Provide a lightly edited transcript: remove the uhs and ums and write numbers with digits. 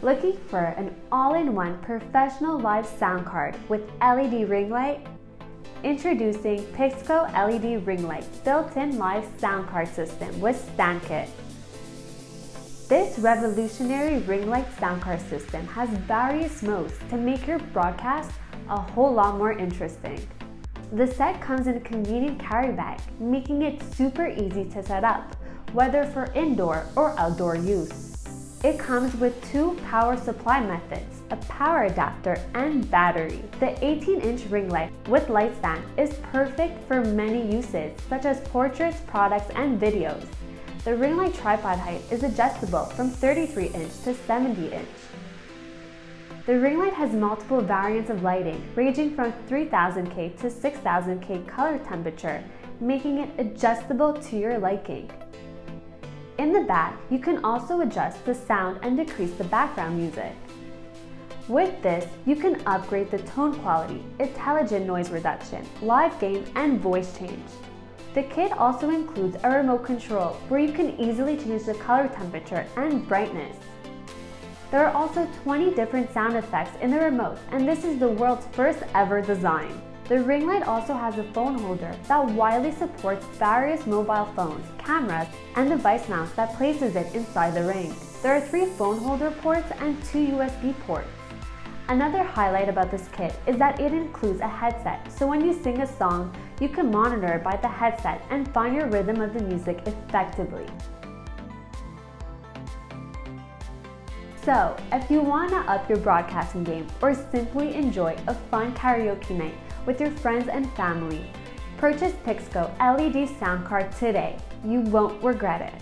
Looking for an all-in-one professional live sound card with LED ring light? Introducing Pixco LED ring light built-in live sound card system with stand kit. This revolutionary ring light sound card system has various modes to make your broadcast a whole lot more interesting. The set comes in a convenient carry bag, making it super easy to set up, whether for indoor or outdoor use. It comes with two power supply methods, a power adapter and battery. The 18-inch ring light with light stand is perfect for many uses, such as portraits, products, and videos. The ring light tripod height is adjustable from 33-inch to 70-inch. The ring light has multiple variants of lighting, ranging from 3000K to 6000K color temperature, making it adjustable to your liking. In the back, you can also adjust the sound and decrease the background music. With this, you can upgrade the tone quality, intelligent noise reduction, live gain, and voice change. The kit also includes a remote control where you can easily change the color temperature and brightness. There are also 20 different sound effects in the remote, and this is the world's first ever design. The ring light also has a phone holder that widely supports various mobile phones, cameras, and device mounts that places it inside the ring. There are 3 phone holder ports and 2 USB ports. Another highlight about this kit is that it includes a headset, so when you sing a song, you can monitor it by the headset and find your rhythm of the music effectively. So, if you want to up your broadcasting game or simply enjoy a fun karaoke night with your friends and family, purchase Pixco LED sound card today. You won't regret it.